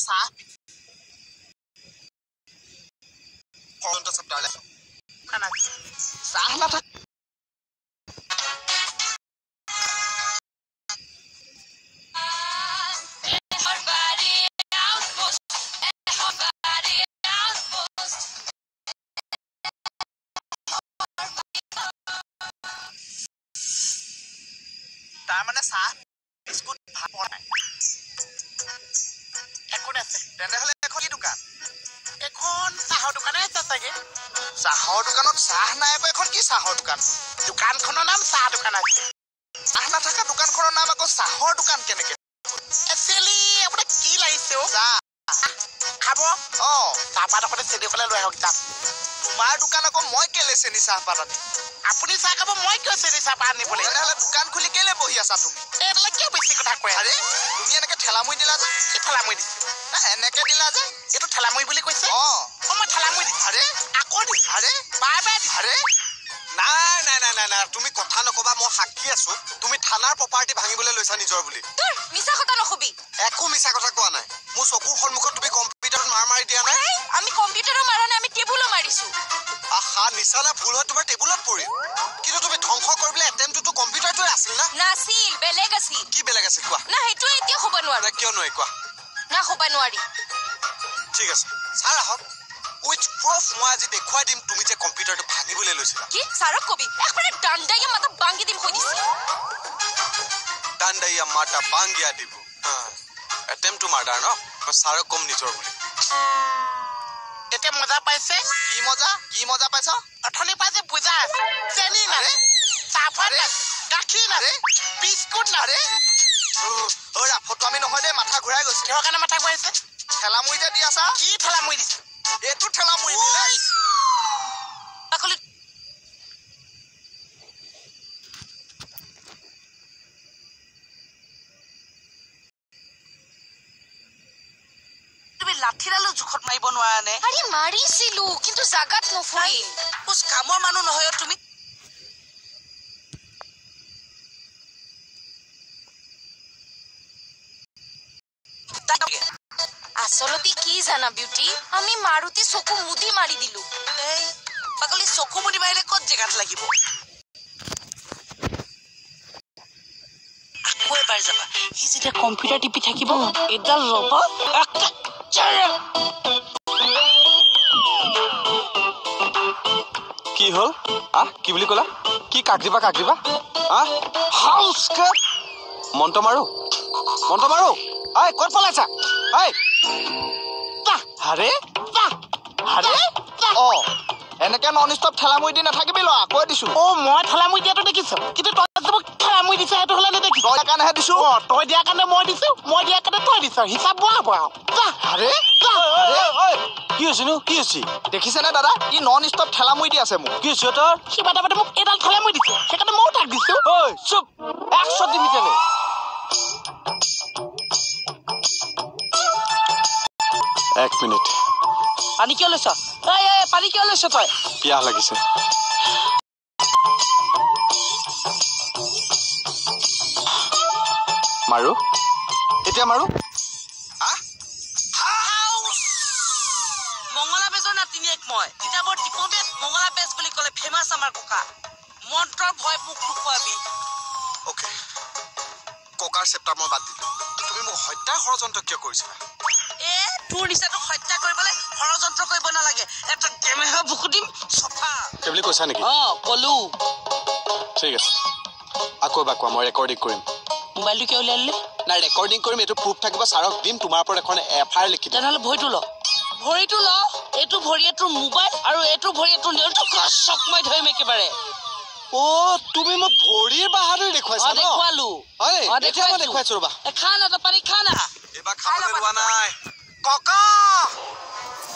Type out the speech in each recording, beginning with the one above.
চাহ ফৰন্ত চেপ্টাৰলে খানা চাহ নাথাকে তাৰ মানে চাহ বিস্কুট ভাত বনাই একোট আছে তেনেহলে এখন কি দোকান এখন চাহৰ দোকানে আছে চাগে চাহৰ দোকানত চাহ নাই আকৌ এখন কি চাহৰ দোকান দোকানখনৰ নাম চাহ দোকান আছে চাহ নাথাকা দোকানখনৰ নাম আকৌ চাহৰ দোকান কেনেকে একচুৱেলি আপোনাক কি লাগিছে চাহ খাব চাহপাত অকণে চেনি অকণে লৈ আহক তাত তোমাৰ দোকান আকৌ মই কেলে চেনি চাহপাত আনি আপুনি চাহ খাব মই কিয় চেনি চাহপাত আনিবলৈ তেনেহ'লে দোকান খুলি কেলে বহি আছা তুমি এইবিলাক কিয় বেছি কথা কৈ আৰে তুমি এনেকে ঠেলামুৰি দিলা যে কি ঠেলামুৰি দিছে এনেকে দিলা যে এইটো ঠেলামুৰি বুলি কৈছে মই ঠেলামুৰি দিছো আৰে আকৌ দিছো আৰে বাৰে বাৰে দিছো আৰে নাই নাই নাই নাই নাই তুমি কথা নকবা মই সাক্ষী আছো তুমি থানাৰ প্ৰপাৰ্টি ভাঙিবলৈ লৈছা নিজৰ বুলি তোৰ মিছা কথা নকবি একো মিছা কথা কোৱা নাই মোৰ চকুৰ সন্মুখত তুমি কম্পিউটাৰত মাৰি দিয়া নাই আমি কম্পিউটাৰত মাৰা নাই আমি টেবুলত মাৰিছো আহা নিচানা ভুল হয় তোমাৰ টেবুলত পৰি কিন্তু তুমি ধ্বংস কৰিবলৈ এটেম্পটো কম্পিউটাৰটোৱে আছিল না নাছিল বেলেগ আছিল কি বেলেগ আছিল কোৱা না সেইটো এতিয়া হ'ব নোৱাৰে কিয় নোৱাৰি কোৱা না হ'ব নোৱাৰি ঠিক আছে ছাৰ আহক Which proof মই আজি দেখুৱাই দিম তুমি যে কম্পিউটাৰটো ভাঙিবলৈ লৈছিলা কি ছাৰক কবি একবাৰে ডাণ্ডাইয়া মাথা ভাঙি দিম কৈ দিছে ডাণ্ডাইয়া মাথা ভাঙিয়া দিব এটেম্প টু মাৰ্ডাৰ ন মই ছাৰক কম নিজৰ বুলি এতিয়া মজা পাইছে কি মজা পাইছ অথনি পাইছে বুজা চেনি নাৰে চাহপাত গাখীৰ নাৰে বিস্কুট নাৰে ওৰা ফটো আমি নহয় দে মাথা ঘূৰাই গৈছে কিহৰ কাৰণে মাথা ঘূৰাইছে ঠেলামুৰি যে দি আছা কি ঠেলামুৰি দিছে এইটো ঠেলামুৰি মিলাই আকলি তুমি লাঠিৰালো জুখত মাৰিব নোৱাৰা নে আৰে মাৰিছিলো কিন্তু জাগাত নফুৰিল কুছ কামৰ মানুহ নহয় তুমি আসলতে কি জানা বিউটি আমি মাৰুতি চকু মুদি মাৰি দিলু এই পাগলি চকু মুদি মাৰিলে ক'ত জেগাত লাগিব আকৌ এবাৰ যাবা সি যেতিয়া কম্পিউটাৰ টিপি থাকিব এডাল ৰ'ব কি হ'ল কি বুলি ক'লা কি কাক দিবা হাউচ মন্ত্ৰ মাৰো ক'ত পলাইছা আৰে এনেকে নন ষ্টপ ঠেলামুৰি দি নাথাকিবি ল'ৰা কৈ দিছো মই ঠেলামুৰি দিয়াটো দেখিছো কিন্তু তই ঠেলামুৰি দিছা সেইটো হ'লে নেদেখিছো তই কাৰণেহে দিছো তই দিয়াৰ কাৰণে মই দিছো মই দিয়াৰ কাৰণে তই দিছ হিচাপ বঢ়াব আৰে কি হৈছে দেখিছেনে দাদা ই নন ষ্টপ ঠেলামুৰি দি আছে মোক কি হৈছে তোৰ সি বাটা মোক এডাল ঠেলামুৰি দিছে সেইকাৰণে ময়ো তাক দিছো চুপ 100 দিবি তেনে এক মিনিট পানী কিয় লৈছ পানী কিয় লৈছ তই পিয়াহ লাগিছে মাৰো এতিয়া মাৰো মংগলা বেজৰ নাতিনিয়েক মই কিতাপৰ টিপবেট মংগলা বেজ বুলি ক'লে ফেমাছ আমাৰ ককা মন্ত্ৰৰ ভয় মোক নোখোৱাবি অ'কে ককাৰ চেপ্টাৰ মই বাদ দিলো তুমি মোক হত্যা ষড়যন্ত্ৰ কিয় কৰিছিলা তোৰ নিচাটো হত্যা কৰিবলৈ ষড়যন্ত্ৰ কৰিব নালাগে এটা কেমেৰা বুকু দিম সফা কেবলি কৈছা নেকি কলো ঠিক আছে আকৌ এবাৰ কোৱা মই ৰেকৰ্ডিং কৰিম মোবাইলটো কিয় উলিয়ালি না ৰেকৰ্ডিং কৰিম এইটো প্ৰুফ থাকিব ছাৰক দিম তোমাৰ ওপৰত এখন এফআইআৰ লিখি তেনেহ'লে ভৰিটো ল এইটো ভৰিয়ে তোৰ মোবাইল আৰু এইটো ভৰিয়ে তোৰ নেলটো চক মই ধৰিম একেবাৰে তুমি মোক ভৰিৰ বাহাদুৰি দেখুৱাইছা ন দেখুৱালো এতিয়া মই দেখুৱাইছো ৰবা খা না পানী খা না এবাৰ খাবলৈ লোৱা নাই ককা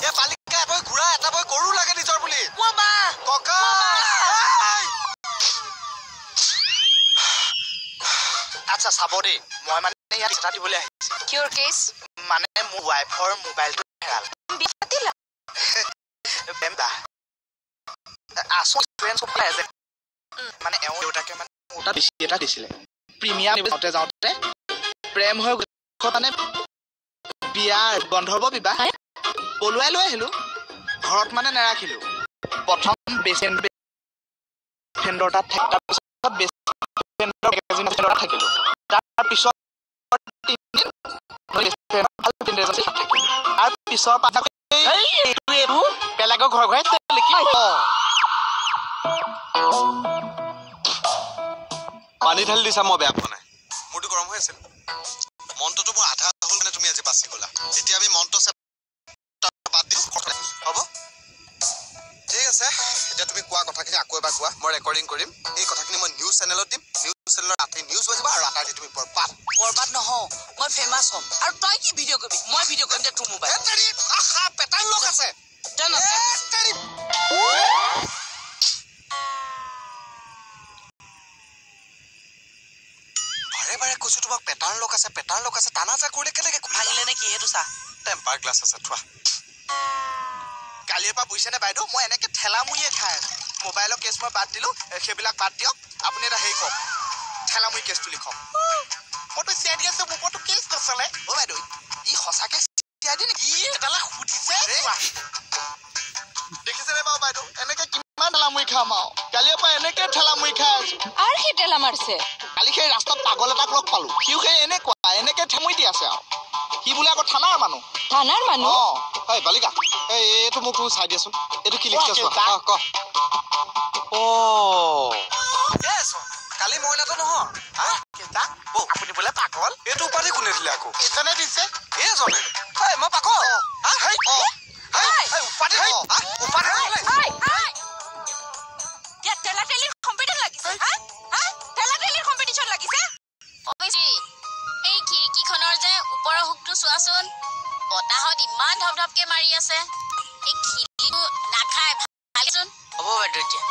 এ পালিকা বৈ ঘুৰা এটা বৈ গৰু লাগে নিজৰ বুলি ককা আচ্ছা চাব দেই মই মানে ইয়াত চেষ্টা দিবলৈ আহিছো কিয়ৰ কেছ মানে মোৰ ৱাইফৰ মোবাইলটো হেৰাল আচল ফ্ৰেণ্ড চব আছে মানে এওঁ দেউতাকে মানে মোটা বেছি এটা দিছিলে প্ৰিমিয়াম যাওঁতে প্ৰেম হৈ মানে বিয়াৰ গন্ধৰ্ব বিবাহ পলুৱাই লৈ আহিলো ঘৰত মানে নেৰাখিলো প্ৰথম বেচেন ফ্ৰেণ্ডৰ তাত তাৰপিছত বেচেনৰ মেগাজিনৰ থাকিলো তাৰপিছত আৰু পিছৰ বেলেগৰ ঘৰ ঘৰে পানী ঢালি দিছা মই বেয়া পোৱা নাই মোৰটো গৰম হৈ আছিল মনটোতো মোৰ আধা হ'ল মানে তুমি আজি বাচি গলা এতিয়া আমি মনটো বাদ দিওঁ হ'ব ঠিক আছে এতিয়া তুমি কোৱা কথাখিনি আকৌ এবাৰ কোৱা মই ৰেকৰ্ডিং কৰিম এই কথাখিনি মই নিউজ চেনেলত দিম নিউজ চেনেলৰ ৰাতি নিউজ বাজিব আৰু ৰাতি তুমি বৰবাদ নহওঁ মই ফেমাছ হ'ম আৰু তই কি ভিডিঅ' কৰিবি মই ভিডিঅ' কৰিম দে তোৰ মোবাইল আশা পেটাৰ লোক আছে বাৰে কৈছো তোমাক পেটাৰ লোক আছে টানা যা কৰিলে কেনেকে ভাগিলে নে কি সেইটো চা টেম্পাৰ গ্লাছ আছে থোৱা কালিৰ পৰা বুজিছে নে বাইদেউ মই এনেকে ঠেলা মুৰিয়ে খাই আছো মোবাইলৰ কেছ মই বাদ দিলো সেইবিলাক বাদ দিয়ক আপুনি এটা হেৰি কওক ঠেলা মুৰি কেছটো লিখক মইতো চিয়াই দি আছো মোৰ ওপৰতো কেছ নচলে অ' বাইদেউ ই সঁচাকে চিয়াই দি নেকি এটালে সুধিছে দেখিছেনে বাৰু বাইদেউ এনেকে কিমান ঠেলা মুৰি খাম আৰু কালিৰ পৰা এনেকে ঠেলা মুৰি খাই আছো আৰু সি ঠেলা মাৰিছে কালি সেই ৰাস্তাত পাগল এটাক লগ পালো সিও সেই এনেকে ঠেমুৰি দি আছে আৰু সি বোলে আকৌ থানাৰ মানুহ হয় বালিকা এইটো মোক তুমি চাই দিয়াচোন এইটো কি লিখি আছো ক কালি মইনাটো নহয় আপুনি বোলে পাগল এইটো উপাধি কোনে দিলে আকৌ ইজনে দিছে এইজনে মই পাগল এই খিৰিকীখনৰ যে ওপৰৰ হুকটো চোৱাচোন বতাহত ইমান ধপধপকে মাৰি আছে এই খিৰিকীটো নাখায় ভালচোন হ'ব বাইদেউ এতিয়া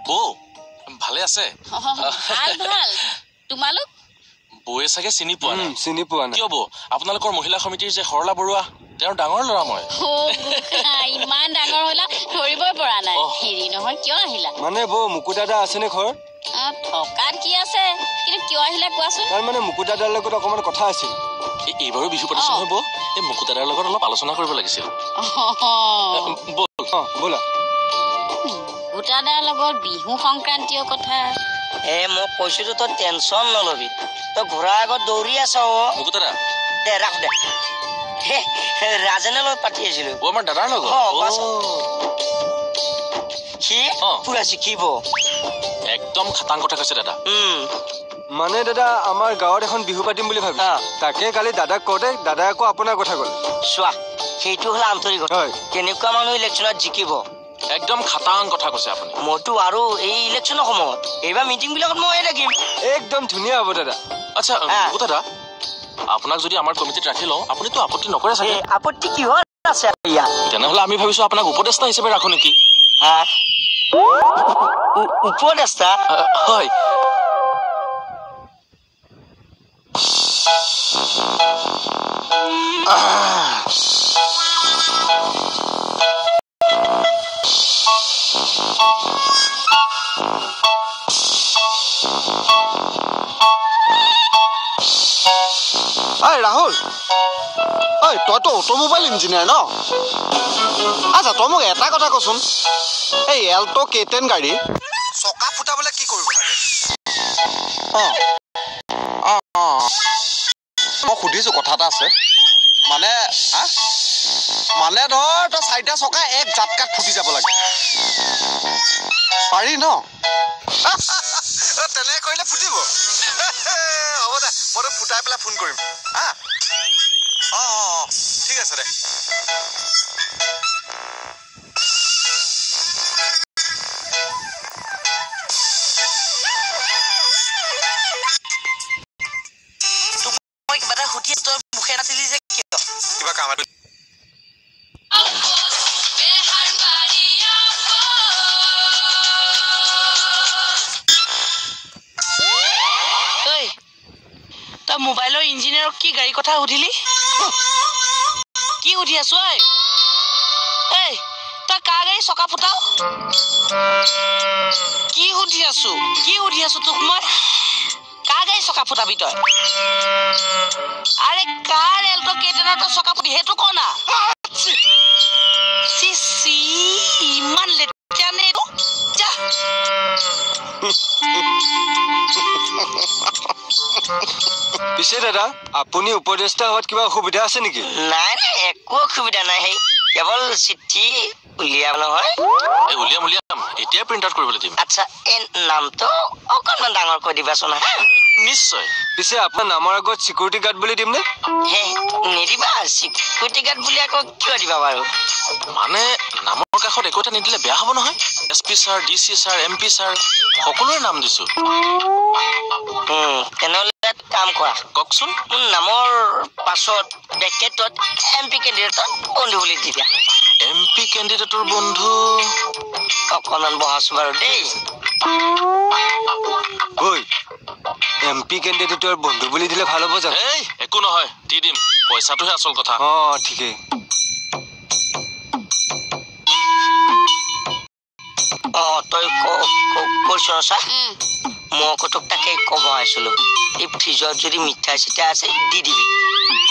বৌ ভালে আছে ভাল তোমালোক বৌয়ে চাগে চিনি পোৱা নাই কিয় বৌ আপোনালোকৰ মহিলা সমিতিৰ যে সৰলা বৰুৱা তেওঁৰ ডাঙৰ ল'ৰা মই ইমান ডাঙৰ হলা ধৰিবই পৰা নাই হেৰি নহয় কিয় আহিলা মানে বৌ মুকু দাদা আছেনে ঘৰত থকাত কি আছে কিন্তু কিয় আহিলা কোৱাচোন তাৰ মানে মুকু দাদাৰ লগত অকমান কথা আছিল এইবাৰো বিহু পাতিছে নহয় বৌ এই মুকু দাদাৰ লগত অলপ আলোচনা কৰিব লাগিছিল ব'লা ভূটাদাৰ লগত বিহু সংক্ৰান্তীয় কথা মই কৈছোতো তই টেনচন নলবি তই ঘূৰাৰ আগত দৌৰি আছ মুকু দাদা দে ৰাখ দে ৰাজেনে লগত পাতি আছিলো আমাৰ দাদাৰ লগত সি পুৰা শিকিব একদম খাটাং কথা কৈছে দাদা মানে দাদা আমাৰ গাঁৱত এখন বিহু পাতিম বুলি ভাবি তাকে কালি দাদাক কওঁতে দাদাই আকৌ আপোনাৰ কথা ক'লে চোৱা সেইটো হ'ল আন্তৰিকতা কেনেকুৱা মানুহ ইলেকশ্যনত জিকিব একদম খাটাং কথা কৈছে আপুনি মইতো আৰু এই ইলেকশ্যনৰ সময়ত এইবাৰ মিটিং বিলাকত মই থাকিম একদম ধুনীয়া হ'ব দাদা আচ্ছা মুকু দাদা আপোনাক যদি আমাৰ কমিটিত ৰাখি লওঁ আপুনিতো আপত্তি নকৰে চাগে আপত্তি কিহৰ আছে তেনেহ'লে আমি ভাবিছো আপোনাক উপদেষ্টা হিচাপে ৰাখো নেকি উপদেষ্টা হয় ৰাহুল তইতো অট'মোবাইল ইঞ্জিনিয়াৰ ন আচ্ছা তই মোক এটা কথা কচোন এই এল্টো K10 গাড়ী চকা ফুটাবলৈ কি কৰিব লাগে মই সুধিছো কথা এটা আছে মানে ধৰ তই 4টা চকা এক জাতকাত ফুটি যাব লাগে পাৰি ন তেনে কৰিলে ফুটিব হ'ব দে মই তোক ফুটাই পেলাই ফোন কৰিম ঠিক আছে দে মই কিবা এটা সুধি তই মুখে নাছিলি যে কিয় কিবা কাম এটা তই মোবাইলৰ ইঞ্জিনিয়াৰক কি গাড়ী কথা সুধিলি কি সুধি আছো তই কাৰ গাড়ী চকা ফুটাও কি সুধি আছো তোক মই কাৰ গাড়ী চকা ফুটাবি তই আৰে কাৰ এল্টো কেইটানৰ তই চকা ফুটি সেইটো ক না চি ইমান লেতেৰা নে এইটো যা পিছে দাদা আপুনি উপদেষ্টা হোৱাত কিবা অসুবিধা আছে নেকি নাই একো অসুবিধা নাই সেই কেৱল চিঠি উলিয়াম নহয় উলিয়াম এতিয়া প্ৰিণ্ট আউট কৰিবলৈ দিম আচ্ছা এই নামটো অকণমান ডাঙৰ কৰি দিবাচোন হা নিশ্চয় পিছে আপোনাৰ নামৰ আগত চিকিউৰিটি গাৰ্ড বুলি দিম নে হে নিদিবা চিকিউৰিটি গাৰ্ড বুলি আকৌ কিয় দিবা বাৰু মানে নামৰ কাষত একো এটা নিদিলে বেয়া হ'ব নহয় SP sir DC sir MP sir সকলোৰে নাম দিছো তেনেহ'লে কাম কৰা কওকচোন মোৰ নামৰ পাছত ব্ৰেকেটত MP কেণ্ডিডেটত বন্ধু বুলি দি দিয়া MP কেণ্ডিডেটৰ বন্ধু অকণমান বহাছো বাৰু দেই ঐ MP কেণ্ডিডেটৰ বন্ধু বুলি দিলে ভাল হ'ব জানো এই একো নহয় দি দিম পইচাটোহে আচল কথা ঠিকেই তই কৈছ চা মই আকৌ তোক তাকে ক'ব আহিছিলো এই ফ্ৰিজত যদি মিঠাই চিঠাই আছে দি দিবি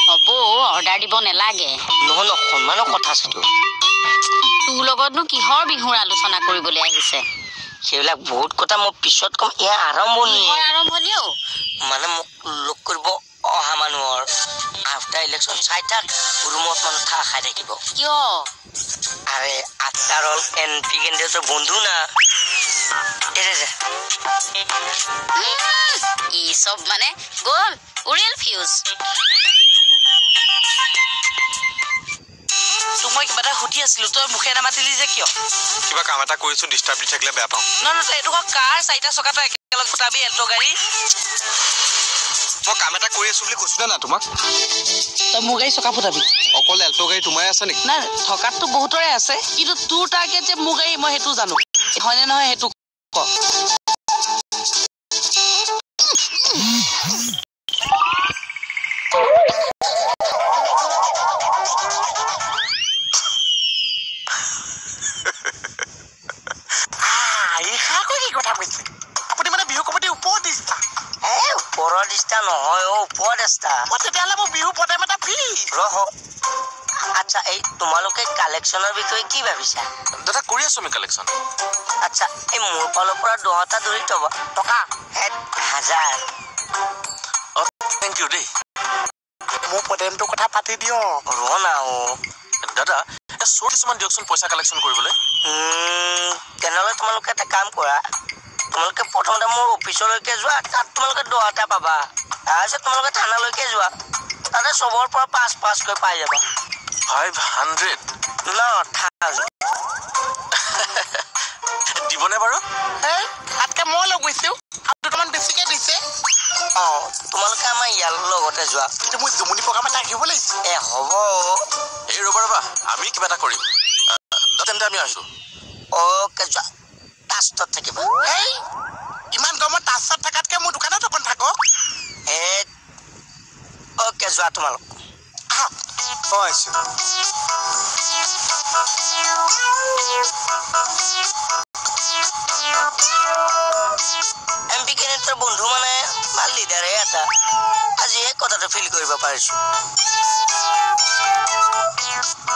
হ'ব অৰ্ডাৰ দিব নালাগে নহয় সন্মানৰ কথা আছে তোৰ লগতনো কিহৰ বিহুৰ আলোচনা কৰিবলৈ আহিছে সেইবিলাক বহুত কথা মই পিছত কম এয়া আৰম্ভণিও মানে মোক লগ কৰিব অহা মানুহৰ আফটাৰ ইলেকশ্যন চাই থাক ৰুমত মানুহ ঠাহ খাই থাকিব কিয় আৰে আফটাৰ অল MP কেণ্ডিডেটৰ বন্ধু না ই চব মানে গ'ল উৰিয়েল ফিউজ তোক মই কিবা এটা সুধি আছিলো তই মুখে নামাতিলি যে কিয় কিবা কাম এটা কৰিছো ডিষ্টাৰ্ব দি থাকিলে বেয়া পাওঁ তই এইটো কাৰ চাৰিটা চকা তই একেলগে ফুটাবি এল্টো গাড়ী মই কাম এটা কৰি আছো বুলি কৈছো না তোমাক তই মোৰ গাড়ী চকা ফুটাবি অকল এল্টো গাড়ী তোমাৰ আছে নেকি নাই থকাততো বহুতৰে আছে কিন্তু তোৰ টাৰ্গেট যে মোৰ গাড়ী মই সেইটো জানো হয়নে নহয় সেইটো ক আপুনি মানে বিহু কমিটিৰ উপদেষ্টা উপদেষ্টা নহয় উপদেষ্টা তেতিয়াহ'লে মোৰ বিহু পতাম এটা ফ্ৰী আচ্ছা এই তোমালোকে কালেকশ্যনৰ বিষয়ে কি ভাবিছা দাদা কৰি আছো আমি কালেকশ্যন আচ্ছা এই মোৰ ফালৰ পৰা 10টা ধৰি টকা 1000 থেংক ইউ দেই মোৰ পদেমটোৰ কথা পাতি দিয়ক ৰনা দাদা চোৰ কিছুমান দিয়কচোন পইচা কালেকশ্যন কৰিবলৈ তেনেহ'লে তোমালোকে এটা কাম কৰা তোমালোকে প্ৰথমতে মোৰ অফিচলৈকে যোৱা তাত তোমালোকে 10টা পাবা তাৰপিছত তোমালোকে থানালৈকে যোৱা তাতে চবৰ পৰা 5-5কৈ পাই যাবা 500 দিবনে বাৰু তাতকে মই লগ গৈছো আৰু দুটামান বেছিকে দিছে তোমালোকে আমাৰ ইয়াৰ লগতে যোৱা কিন্তু মই জুমুনি প্ৰগ্ৰাম এটা ৰাখিব লাগিছে হ'ব এই ৰ'বা আমি কিবা এটা কৰিম তেন্তে আমি আহিছো অ'কে যোৱা টাষ্টত থাকিবা ইমান গৰমত টাষ্টত থকাতকে মোৰ দোকানত অকণ থাকক অ'কে যোৱা তোমালোক MP কেণ্ডিডেটৰ বন্ধু মানে ভাল লিডাৰহে এটা আজি এই কথাটো ফিল কৰিব পাৰিছো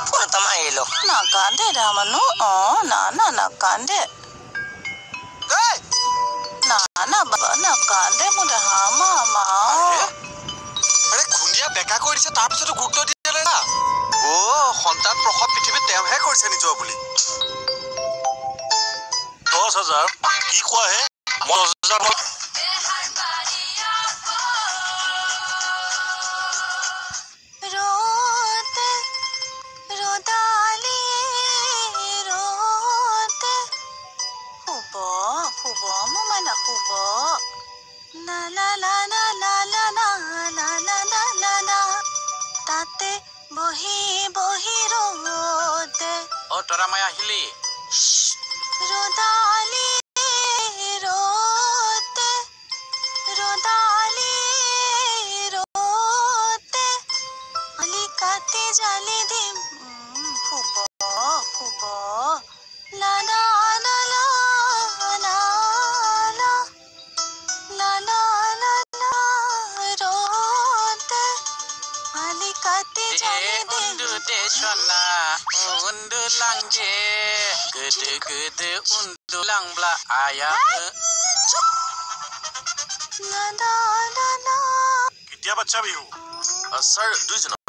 ফোন এটা মাৰি লওঁ নাকান্দে ৰামানু নাকান্দে বাবা নাকান্দে মোৰ মামা আৰে খুন্দিয়া বেকা কৰি দিছে তাৰপিছতো গুৰুত্ব দিলে না সন্তান প্ৰসৱ পৃথিৱীত তেওঁহে কৰিছে নিজৰ বুলি 10,000 কি কোৱা হে 10,000 তাতে বহি বহি ৰোতে তৰা মই আহিলি ৰোদালি ৰোতে আলি কাটি জালি দিম শুব sona undulang je gede undulang bla aya কেতিয়া বাচ্চা বিহু ছাৰ 2 জুনত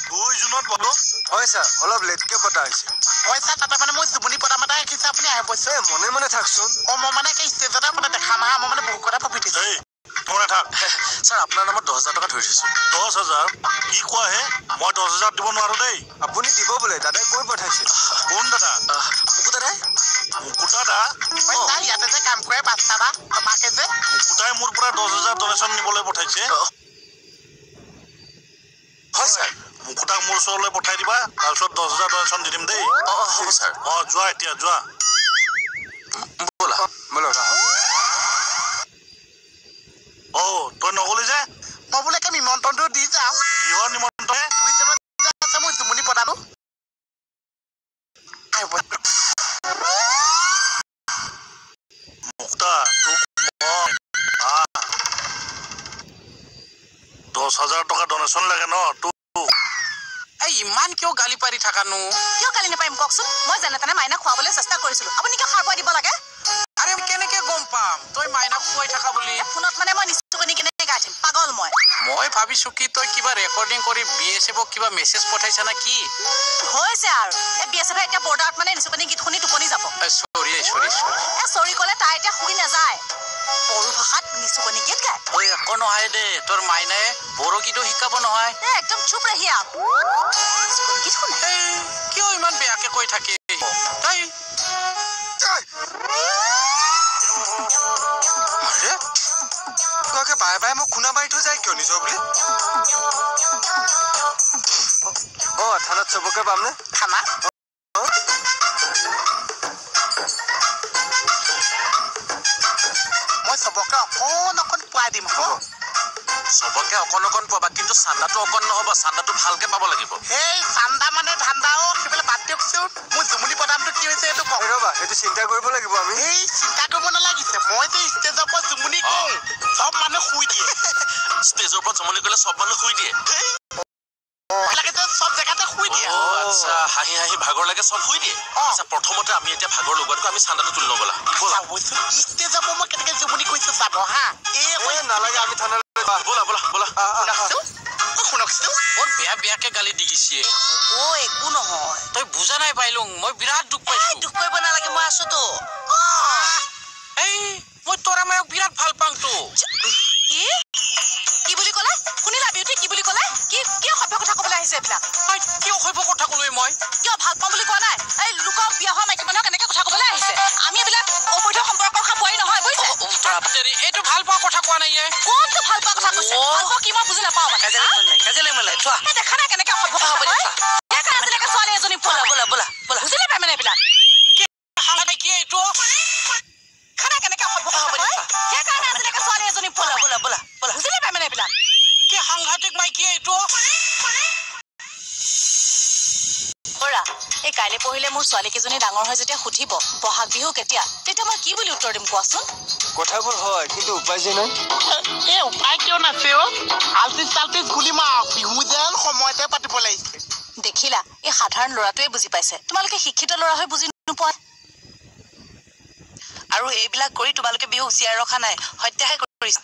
2 জুনত বলো হয় ছাৰ অলপ লেটকে পতা হৈছে পইচা তাতে মানে মই জুমনি পতা মাতা ৰাখিছে আপুনি আহে পইচা মনে মনে থাকচোন মই মানে কি ষ্টেজতে মানে দেখা মাহা মই মানে বহুত কথা ভাবি থৈছো এই তোমরা থাক ছাৰ আপোনাৰ নামত 10,000 টকা ধৰি থৈছো 10,000 কি কোৱা হে মই 10,000 দিব নোৱাৰো দেই আপুনি দিব বোলে দাদাই কৈ পঠাইছে কোন দাদা মুকু দাদাই মুকুতা দা পইচা ইয়াতে যে কাম কৰে পাঁচটা বা তোমাকে যে মুকুতাই মোৰ পৰা 10,000 ডনেশ্যন নিবলৈ পঠাইছে হয় ছাৰ মুকুতাক মোৰ ওচৰলৈ পঠাই দিবা তাৰপিছত 10,000 ডনেশ্যন দি দিম দেই হ'ব ছাৰ যোৱা এতিয়া যোৱা ব'লা বলক তই নগলি যে মই বোলে কি নিমন্ত্ৰণটো দি যাওঁ কিহৰ নিমন্ত্ৰণ 2 জুনত আছে মই জুমনি পতানো মুকুতা তোক মই 10,000 টকা ডনেশ্যন লাগে ন তোক এই ইমান কিয় গালি পাৰি থাকানো কিয় গালি নাপাৰিম কওকচোন মই যেনে তেনে মাইনাক খুৱাবলৈ চেষ্টা কৰিছিলো আপুনি কিয় সাৰ পাই দিব লাগে আৰে কেনেকে গম পাম তই মাইনাক খুৱাই থাকা বুলি ফোনত মানে মই নিশ্চয় কেনেকে গাই থাকিম পাগল মই ভাবিছো কি তই কিবা ৰেকৰ্ডিং কৰি বিএছএফক কিবা মেছেজ পঠাইছা না কি হৈছে আৰু এই বিএছএফে এতিয়া বৰ্ডাৰত মানে নিচুকনি গীত শুনি টোপনি যাব চৰি ক'লে তাই এতিয়া শুই নাযায় বড়ো ভাষাত নিচুকনি গীত গায় ঐ একো নহয় দে তোৰ মাইনাই বড়ো গীতো শিকাব নহয় একদম চুপ ৰহিয়া গীত শুনে কিয় ইমান বেয়াকে কৈ থাকে তই বাৰে বাৰে মোক খুনা মাৰি থৈ যায় কিয় নিজৰ বুলি থানাত চবকে পামনে খানা মই চবকে অকণ পুৱাই দিম হ'ব চবকে অকণ পাবা কিন্তু চান্দাটো অকণ নহ'ব চান্দাটো ভালকে পাব লাগিব এই চান্দা মানে ধান্দা সেইফালে বাদ দিয়কচোন মোৰ জুমুনি প্ৰদামটো কি হৈছে এইটো কওক ৰ'বা সেইটো চিন্তা কৰিব লাগিব আমি এই চিন্তা কৰিব নালাগিছে মই যে ষ্টেজৰ পৰা জুমুনি কওঁ চব মানুহ শুই দিয়ে ষ্টেজৰ পৰা জমনি কৰিলে চব মানুহ শুই দিয়ে লাগে যে চব জেগাতে শুই দিয়ে আচ্ছা হাঁহি হাঁহি ভাগৰ লাগে চব শুই দিয়ে আচ্ছা প্ৰথমতে আমি এতিয়া ভাগৰ লগোৱাতকৈ আমি চান্দাটো তুলি নগলা ষ্টেজৰ পৰা মই কেনেকে জুমুনি কৰিছো চাব হা নালাগে আমি থানালৈ শুনকচোন বৰ বেয়াকে গালি দি দিছে একো নহয় তই বুজা নাই পাইলো মই বিৰাট দুখ পাইছো দুখ কৰিব নালাগে মই আছোতো এই মই তোৰা মায়ক বিৰাট ভাল পাওঁতো কি বুলি ক'লে শুনিলা বিউটি কি বুলি ক'লে কি কিয় সভ্য কথা ক'বলৈ আহিছে এইবিলাক কিয় সভ্য কথা ক'লোৱে মই কিয় ভাল পাওঁ বুলি কোৱা নাই এই লোকক বিয়া হোৱা মাইকী মানুহক কেনেকে কথা ক'বলৈ আহিছে আমি এইবিলাক অবৈধ সম্পৰ্কৰ খাপ পোৱাই নহয় বুজিছে এইটো ভাল পোৱা কথা কোৱা নাই কোনটো ভাল পোৱা কথা কৈছে ভাল পোৱা কি মই বুজি নাপাওঁ মানে দেখা নাই কেনেকে সভ্য কথা হয় সেইকাৰণে আজিলৈকে ছোৱালী এজনী পোৱা বুজি নাপায় মানে এইবিলাক কি এইটো খানা কেনেকে সভ্য কথা হয় সেইকাৰণে আজিলৈকে ছোৱালী এজনী পোৱা বুজি নাপায় মানে এইবিলাক কি সাংঘাতিক মাইকী এইটো এই কাইলৈ পঢ়িলে মোৰ ছোৱালীকেইজনী ডাঙৰ হৈ যেতিয়া সুধিব বহাগ বিহু কেতিয়া তেতিয়া মই কি বুলি উত্তৰ দিম কোৱাচোন কথাবোৰ হয় কিন্তু উপায় যে নাই এই উপায় কিয় নাছে আল্টিছ গুলি মাৰ বিহু যেন সময়তে পাতিব লাগিছে দেখিলা এই সাধাৰণ ল'ৰাটোৱে বুজি পাইছে তোমালোকে শিক্ষিত ল'ৰা হৈ বুজি নোপোৱা আৰু এইবিলাক কৰি তোমালোকে বিহু জীয়াই ৰখা নাই হত্যাহে কৰিছা